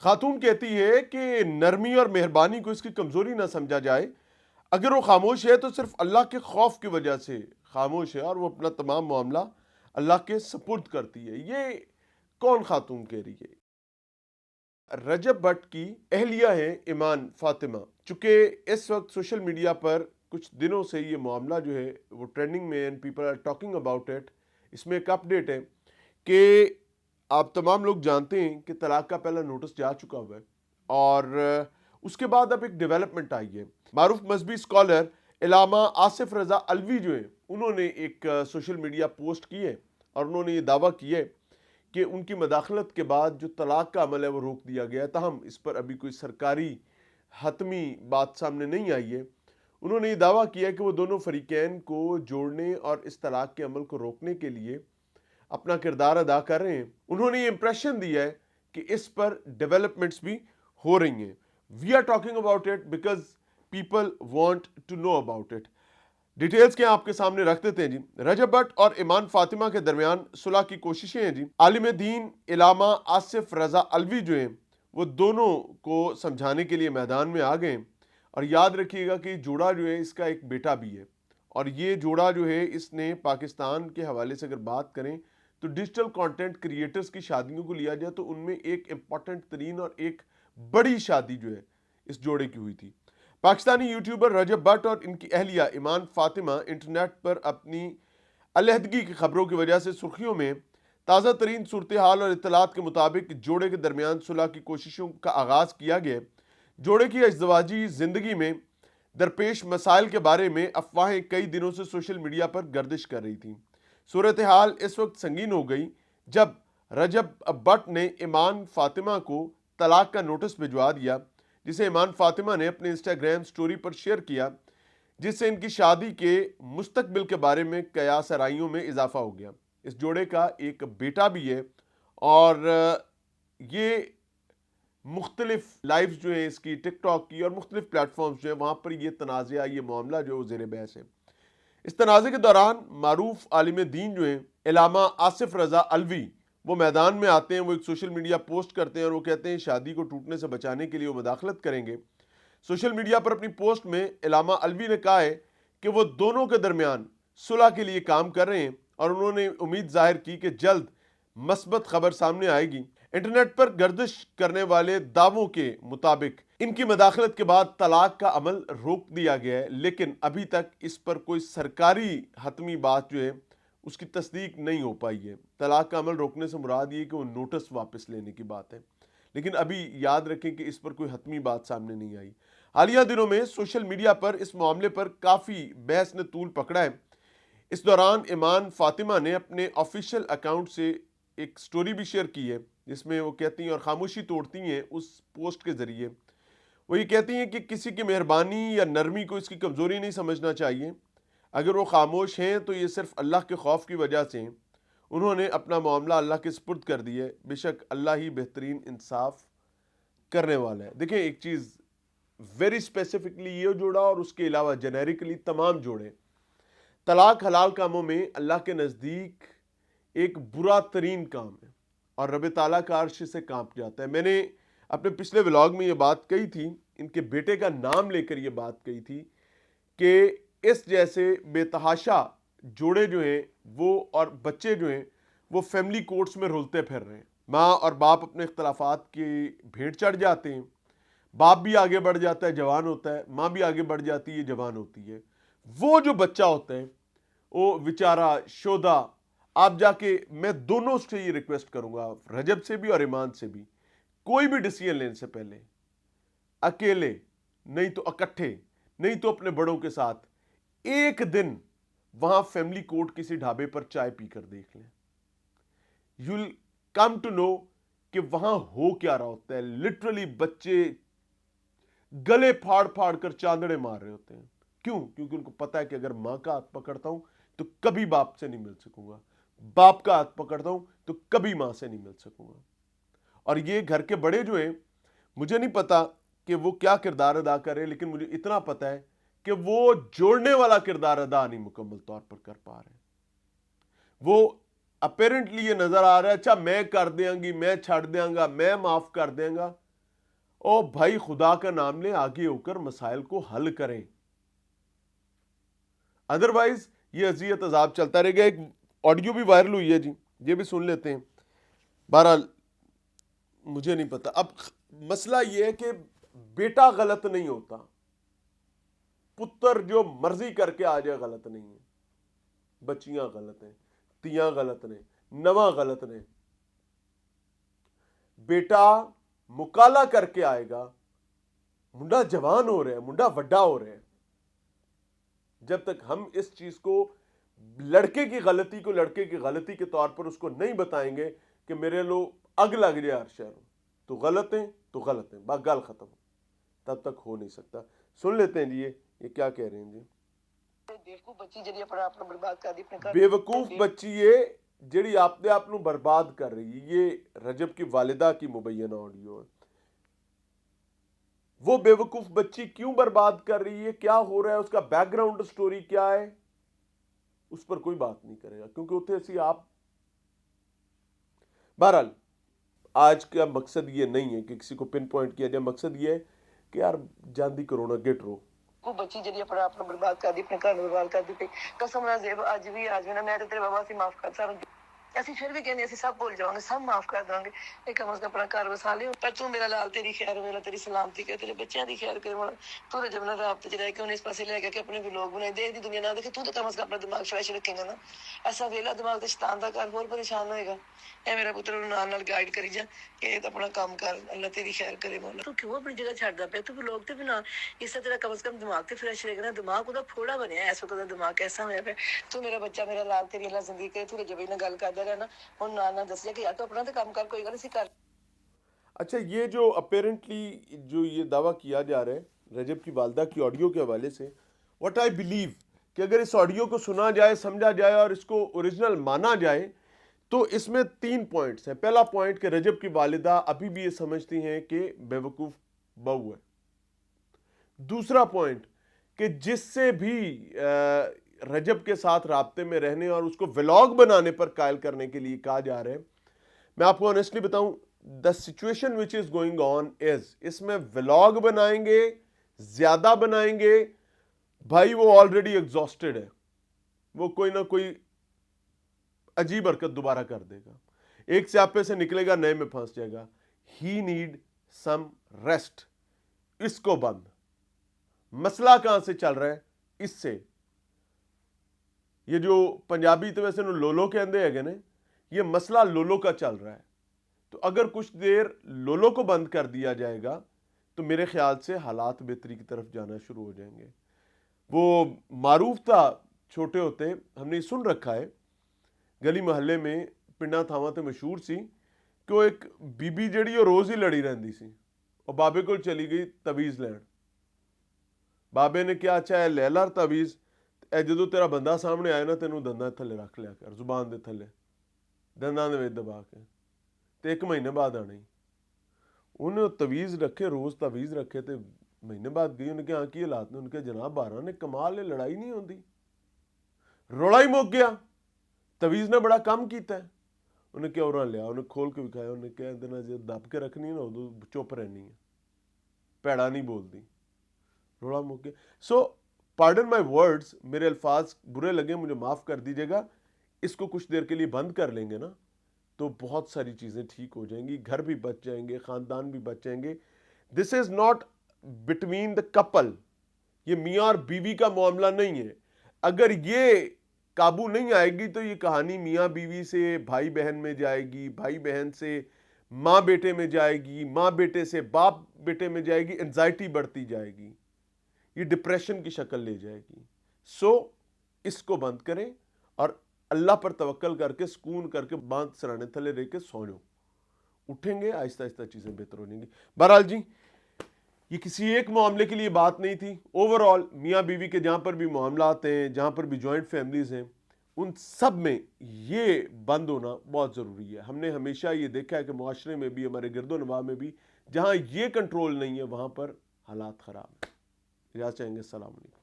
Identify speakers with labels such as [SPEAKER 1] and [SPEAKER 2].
[SPEAKER 1] خاتون کہتی ہے کہ نرمی اور مہربانی کو اس کی کمزوری نہ سمجھا جائے، اگر وہ خاموش ہے تو صرف اللہ کے خوف کی وجہ سے خاموش ہے، اور وہ اپنا تمام معاملہ اللہ کے سپرد کرتی ہے۔ یہ کون خاتون کہہ رہی ہے؟ رجب بٹ کی اہلیہ ہیں ایمان فاطمہ۔ چونکہ اس وقت سوشل میڈیا پر کچھ دنوں سے یہ معاملہ جو ہے وہ ٹرینڈنگ میں، and people are talking about it. اس میں ایک اپڈیٹ ہے کہ آپ تمام لوگ جانتے ہیں کہ طلاق کا پہلا نوٹس جا چکا ہوا ہے، اور اس کے بعد اب ایک ڈیولپمنٹ آئی ہے۔ معروف مذہبی اسکالر علامہ آصف رضا الوی جو ہیں، انہوں نے ایک سوشل میڈیا پوسٹ کی ہے، اور انہوں نے یہ دعویٰ کیا ہے کہ ان کی مداخلت کے بعد جو طلاق کا عمل ہے وہ روک دیا گیا ہے، تاہم اس پر ابھی کوئی سرکاری حتمی بات سامنے نہیں آئی ہے۔ انہوں نے یہ دعویٰ کیا کہ وہ دونوں فریقین کو جوڑنے اور اس طلاق کے عمل کو روکنے کے لیے اپنا کردار ادا کر رہے ہیں۔ انہوں نے یہ امپریشن دیا ہے کہ اس پر ڈیولپمنٹس بھی ہو رہی ہیں۔ We are talking about it because people want to know about it. Details کیا آپ کے سامنے رکھ دیتے ہیں جی۔ رجب بٹ اور ایمان فاطمہ کے درمیان صلح کی کوششیں ہیں جی۔ عالم دین علامہ آصف رضا الوی جو ہیں، وہ دونوں کو سمجھانے کے لیے میدان میں آ گئے ہیں، اور یاد رکھیے گا کہ جوڑا جو ہے اس کا ایک بیٹا بھی ہے، اور یہ جوڑا جو ہے اس نے پاکستان کے حوالے سے اگر بات کریں تو ڈیجیٹل کانٹینٹ کریٹرز کی شادیوں کو لیا جائے تو ان میں ایک امپورٹنٹ ترین اور ایک بڑی شادی جو ہے اس جوڑے کی ہوئی تھی۔ پاکستانی یوٹیوبر رجب بٹ اور ان کی اہلیہ ایمان فاطمہ انٹرنیٹ پر اپنی علیحدگی کی خبروں کی وجہ سے سرخیوں میں۔ تازہ ترین صورتحال اور اطلاعات کے مطابق جوڑے کے درمیان صلح کی کوششوں کا آغاز کیا گیا۔ جوڑے کی ازدواجی زندگی میں درپیش مسائل کے بارے میں افواہیں کئی دنوں سے سوشل میڈیا پر گردش کر رہی تھیں۔ صورتحال اس وقت سنگین ہو گئی جب رجب بٹ نے ایمان فاطمہ کو طلاق کا نوٹس بھجوا دیا، جسے ایمان فاطمہ نے اپنے انسٹاگرام سٹوری پر شیئر کیا، جس سے ان کی شادی کے مستقبل کے بارے میں قیاس آرائیوں میں اضافہ ہو گیا۔ اس جوڑے کا ایک بیٹا بھی ہے، اور یہ مختلف لائیوز جو ہیں اس کی ٹک ٹاک کی اور مختلف پلیٹ فارمز جو ہیں وہاں پر یہ تنازعہ، یہ معاملہ جو ہے وہ زیر بحث ہے۔ اس تنازع کے دوران معروف عالم دین جو ہیں علامہ آصف رضا الوی، وہ میدان میں آتے ہیں، وہ ایک سوشل میڈیا پوسٹ کرتے ہیں، اور وہ کہتے ہیں شادی کو ٹوٹنے سے بچانے کے لیے وہ مداخلت کریں گے۔ سوشل میڈیا پر اپنی پوسٹ میں علامہ الوی نے کہا ہے کہ وہ دونوں کے درمیان صلح کے لیے کام کر رہے ہیں، اور انہوں نے امید ظاہر کی کہ جلد مثبت خبر سامنے آئے گی۔ انٹرنیٹ پر گردش کرنے والے دعووں کے مطابق ان کی مداخلت کے بعد طلاق کا عمل روک دیا گیا ہے، لیکن ابھی تک اس پر کوئی سرکاری حتمی بات جو ہے اس کی تصدیق نہیں ہو پائی ہے۔ طلاق کا عمل روکنے سے مراد یہ کہ وہ نوٹس واپس لینے کی بات ہے، لیکن ابھی یاد رکھیں کہ اس پر کوئی حتمی بات سامنے نہیں آئی۔ حالیہ دنوں میں سوشل میڈیا پر اس معاملے پر کافی بحث نے طول پکڑا ہے۔ اس دوران ایمان فاطمہ نے اپنے آفیشیل اکاؤنٹ سے ایک سٹوری بھی شیئر کی ہے، جس میں وہ کہتی ہیں اور خاموشی توڑتی ہیں اس پوسٹ کے ذریعے۔ وہ یہ کہتی ہیں کہ کسی کی مہربانی یا نرمی کو اس کی کمزوری نہیں سمجھنا چاہیے، اگر وہ خاموش ہیں تو یہ صرف اللہ کے خوف کی وجہ سے ہیں۔ انہوں نے اپنا معاملہ اللہ کے سپرد کر دیا ہے، بے شک اللہ ہی بہترین انصاف کرنے والا ہے۔ دیکھیں ایک چیز ویری اسپیسیفکلی یہ جوڑا اور اس کے علاوہ جنیرکلی تمام جوڑے، طلاق حلال کاموں میں اللہ کے نزدیک ایک برا ترین کام ہے، اور رب تعالیٰ کا عرش سے کانپ جاتا ہے۔ میں نے اپنے پچھلے ولاگ میں یہ بات کہی تھی، ان کے بیٹے کا نام لے کر یہ بات کہی تھی کہ اس جیسے بے تحاشا جوڑے جو ہیں وہ اور بچے جو ہیں وہ فیملی کورٹس میں رولتے پھر رہے ہیں۔ ماں اور باپ اپنے اختلافات کی بھیڑ چڑھ جاتے ہیں، باپ بھی آگے بڑھ جاتا ہے، جوان ہوتا ہے، ماں بھی آگے بڑھ جاتی ہے، جوان ہوتی ہے۔ وہ جو بچہ ہوتا ہے وہ بیچارہ شودا، آپ جا کے، میں دونوں سے یہ ریکویسٹ کروں گا، رجب سے بھی اور ایمان سے بھی، کوئی بھی ڈیسیژن لینے سے پہلے اکیلے نہیں تو اکٹھے نہیں تو اپنے بڑوں کے ساتھ ایک دن وہاں فیملی کورٹ کسی ڈھابے پر چائے پی کر دیکھ لیں۔ You will come to know کہ وہاں ہو کیا رہا ہوتا ہے۔ لٹرلی بچے گلے پھاڑ پھاڑ کر چاندڑے مار رہے ہوتے ہیں۔ کیوں؟ کیونکہ ان کو پتا ہے کہ اگر ماں کا ہاتھ پکڑتا ہوں تو کبھی باپ سے نہیں مل سکوں گا، باپ کا ہاتھ پکڑتا ہوں تو کبھی ماں سے نہیں مل سکوں گا۔ اور یہ گھر کے بڑے جو ہیں، مجھے نہیں پتا کہ وہ کیا کردار ادا کرے، لیکن مجھے اتنا پتا ہے کہ وہ جوڑنے والا کردار ادا نہیں مکمل طور پر کر پا رہے ہیں۔ وہ اپیرنٹلی یہ نظر آ رہا ہے اچھا میں کر دیاں گی، میں چھڑ دیاں گا، میں معاف کر دیاں گا، او بھائی خدا کا نام لیں, آگے ہو کر مسائل کو حل کریں, ادروائز یہ اذیت عذاب چلتا رہے گا. ایک آڈیو بھی وائرل ہوئی ہے جی, یہ بھی سن لیتے ہیں. بہرحال مجھے نہیں پتا. اب مسئلہ یہ ہے کہ بیٹا غلط نہیں ہوتا, پتر جو مرضی کر کے آ جائے غلط نہیں ہے. بچیاں غلط ہیں, تیاں غلط نے, نواں غلط نے. بیٹا مکالا کر کے آئے گا, منڈا جوان ہو رہے ہیں, منڈا وڈا ہو رہے ہیں. جب تک ہم اس چیز کو لڑکے کی غلطی کو لڑکے کی غلطی کے طور پر اس کو نہیں بتائیں گے کہ میرے لو اگ لگ جائے ہر شہر تو غلط ہیں تو غلط ہیں, بس گل ختم, تب تک ہو نہیں سکتا. سن لیتے ہیں جی یہ کیا کہہ رہے ہیں جی. بیوقوف بچی یہ جڑی اپنے آپ نو برباد کر رہی ہے, یہ رجب کی والدہ کی مبینہ آڈیو ہے. وہ بیوقوف بچی کیوں برباد کر رہی ہے, کیا ہو رہا ہے, اس کا بیک گراؤنڈ سٹوری کیا ہے, اس پر کوئی بات نہیں کرے گا کیونکہ اتنے ایسی آپ. بہرحال آج کا مقصد یہ نہیں ہے کہ کسی کو پن پوائنٹ کیا جائے, مقصد یہ ہے کہ یار جاندی کرونا گٹ رو.
[SPEAKER 2] وہ بچی جڑی اپنا آپ برباد کر دی, اپنے گھر برباد کر دی. قسم نہ زیب اج بھی نا میں تیرے بابا سے معاف کر سارا, اسی پھر بھی کہنے اسی سب بھول جاؤں گے, سب معاف کر دیں گے. ایک کم از کم اپنا گھر وسا لے, پر تو میرا لال تیری خیر میرا تیری سلامتی کر, تیرے بچیاں دی خیر کرے. تو جب نہ رابطے چ رہ کے انہیں اس پاسے لے کے اپنے بھی لوگ بنائے, دیکھ دی دنیا نہ دیکھے, تو کم از کم اپنا دماغ فریش رکھے گا نا. ایسا ویلا دماغ تے شیطان دا گھر, اور پریشان ہوئے گا. اے میرا پتر نال نال گائیڈ کری جا کہ اپنا کام کر, اللہ تیری خیر کرے. مولا تو کیوں اپنی جگہ چھڑدا پیا, تو لوگ تے بھی نہ اس سے تیرا کم از کم دماغ تے فریش رہے گا نا. دماغ دا پھوڑا بنیا اس وقت, دماغ کیسا ہوا پیا. تو میرا بچہ میرا لال تیری اللہ زندگی کرے, تو جب نہ گل کردا رہنا ہن نہ دسیا کہ یا تو اپنا تے کام کر, کوئی گل نہیں کر.
[SPEAKER 1] اچھا یہ جو اپیرنٹلی جو یہ دعویٰ کیا جا رہا ہے رجب کی والدہ کی آڈیو کے حوالے سے, واٹ آئی بلیو کہ اگر اس آڈیو کو سنا جائے, سمجھا جائے اور اس کو اوریجنل مانا جائے تو اس میں 3 پوائنٹس ہیں. پہلا پوائنٹ کہ رجب کی والدہ ابھی بھی یہ سمجھتی ہیں کہ بیوقوف بہو ہے. دوسرا پوائنٹ کہ جس سے بھی رجب کے ساتھ رابطے میں رہنے اور اس کو ولاگ بنانے پر قائل کرنے کے لیے کہا جا رہا ہے, میں آپ کو آنیسٹلی بتاؤں the situation which is going on is, اس میں ولاگ بنائیں گے, زیادہ بنائیں گے, بھائی وہ آلریڈی ایگزاسٹڈ ہے, وہ کوئی نہ کوئی عجیب حرکت دوبارہ کر دے گا, ایک سیاپے سے نکلے گا نئے میں پھنس جائے گا. ہی نیڈ سم ریسٹ. اس کو بند. مسئلہ کہاں سے چل رہا ہے, اس سے یہ جو پنجابی تو ویسے لولو کے اندے ہے نا, یہ مسئلہ لولو کا چل رہا ہے. تو اگر کچھ دیر لولو کو بند کر دیا جائے گا تو میرے خیال سے حالات بہتری کی طرف جانا شروع ہو جائیں گے. وہ معروف تھا چھوٹے ہوتے, ہم نے سن رکھا ہے, گلی محلے میں پنڈا تھاواں تے مشہور سی کہ وہ ایک بی بی جڑی وہ روز ہی لڑی رہندی سی, اور بابے کو چلی گئی تویز لین. بابے نے کیا, اچھا ہے لے لار تویز, اے جدو تیرا بندہ سامنے آئے نا تینوں دنداں تھلے رکھ لیا کر, زبان دے تھلے دنداں دے وچ دبا کے, تے 1 مہینے بعد آنا ہی. انہیں تویز رکھے, روز تویز رکھے, تے مہینے بعد گئی. انہیں کہا کی حالات نے, انہیں کہا جناب 12 نے کمال ہے, لڑائی نہیں ہوندی, روڑا ہی مک گیا, تویز نے بڑا کم کیتا ہے. انہیں کیا اور لیا, انہیں کھول کے دکھایا, انہیں کہا دینا جی دب کے رکھنی ہے نا ادو چپ رہنی ہے, پیڑا نہیں بولتی, روڑا مک گیا. سو پارڈن مائی ورڈز, میرے الفاظ برے لگے مجھے معاف کر دیجیے گا. اس کو کچھ دیر کے لیے بند کر لیں گے نا تو بہت ساری چیزیں ٹھیک ہو جائیں گی, گھر بھی بچ جائیں گے, خاندان بھی بچ جائیں گے. This is not between the couple, یہ میاں اور بیوی کا معاملہ نہیں ہے. اگر یہ قابو نہیں آئے گی تو یہ کہانی میاں بیوی سے بھائی بہن میں جائے گی, بھائی بہن سے ماں بیٹے میں جائے گی, ماں بیٹے سے باپ بیٹے میں جائے گی, انزائٹی بڑھتی جائے گی, یہ ڈپریشن کی شکل لے جائے گی. سو اس کو بند کریں اور اللہ پر توکل کر کے سکون کر کے باندھ سرانے تھلے رہ کے سو جاؤ. اٹھیں گے, آہستہ آہستہ چیزیں بہتر ہو جائیں گی. بہرحال جی یہ کسی ایک معاملے کے لیے بات نہیں تھی, اوور آل میاں بیوی کے جہاں پر بھی معاملات ہیں, جہاں پر بھی جوائنٹ فیملیز ہیں, ان سب میں یہ بند ہونا بہت ضروری ہے. ہم نے ہمیشہ یہ دیکھا ہے کہ معاشرے میں بھی, ہمارے گرد و نواح میں بھی, جہاں یہ کنٹرول نہیں ہے وہاں پر حالات خراب ہیں. اجازت چاہیں گے, السلام علیکم.